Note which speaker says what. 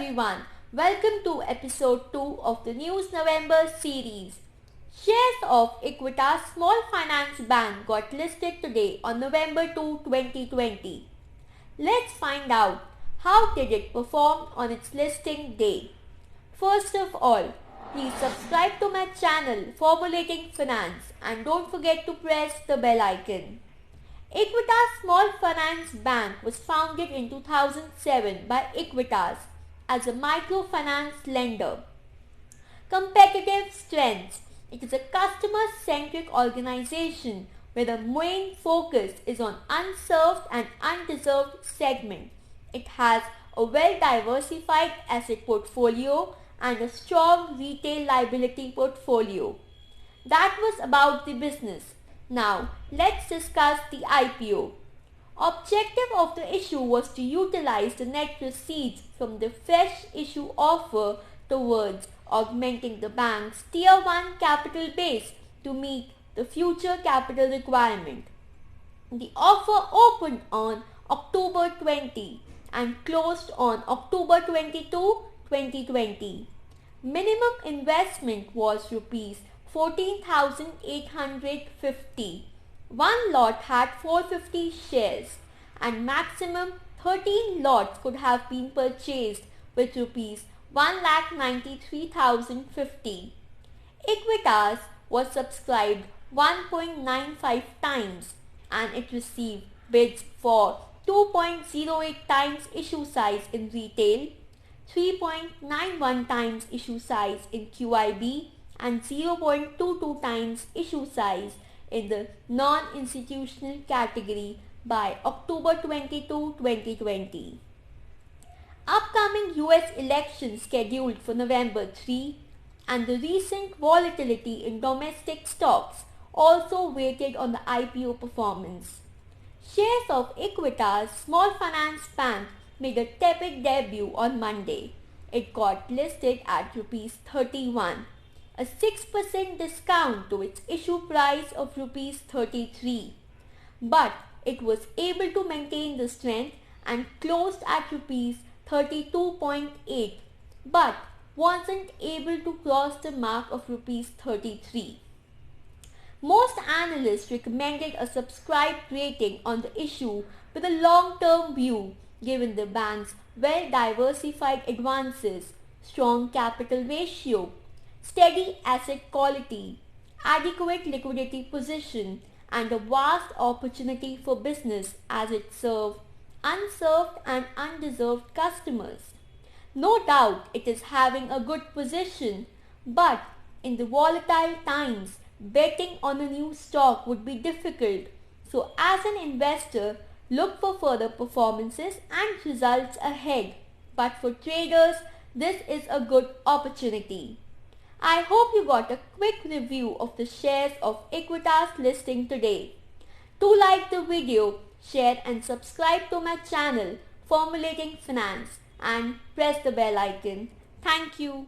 Speaker 1: everyone, welcome to episode 2 of the News November series. Shares of Equitas Small Finance Bank got listed today on November 2, 2020. Let's find out how did it perform on its listing day. First of all, please subscribe to my channel Formulating Finance and don't forget to press the bell icon. Equitas Small Finance Bank was founded in 2007 by Equitas as a microfinance lender. Competitive strengths. It is a customer-centric organization where the main focus is on unserved and undeserved segment. It has a well-diversified asset portfolio and a strong retail liability portfolio. That was about the business. Now, let's discuss the IPO. Objective of the issue was to utilize the net proceeds from the fresh issue offer towards augmenting the bank's Tier 1 capital base to meet the future capital requirement. The offer opened on October 20 and closed on October 22, 2020. Minimum investment was Rs 14,850. One lot had 450 shares and maximum 13 lots could have been purchased with Rs 1,93,050. Equitas was subscribed 1.95 times and it received bids for 2.08 times issue size in retail, 3.91 times issue size in QIB and 0.22 times issue size in the non-institutional category by October 22, 2020. Upcoming US elections scheduled for November 3 and the recent volatility in domestic stocks also weighted on the IPO performance. Shares of Equitas Small Finance Bank made a tepid debut on Monday. It got listed at Rs 31. A 6% discount to its issue price of Rs 33. But it was able to maintain the strength and closed at Rs 32.8 but wasn't able to cross the mark of Rs 33. Most analysts recommended a subscribed rating on the issue with a long-term view given the bank's well-diversified advances, strong capital ratio, steady asset quality, adequate liquidity position, and a vast opportunity for business as it serves unserved and undeserved customers. No doubt it is having a good position, but in the volatile times, betting on a new stock would be difficult. So as an investor, look for further performances and results ahead. But for traders, this is a good opportunity. I hope you got a quick review of the shares of Equitas listing today. Do like the video, share and subscribe to my channel Formulating Finance and press the bell icon. Thank you.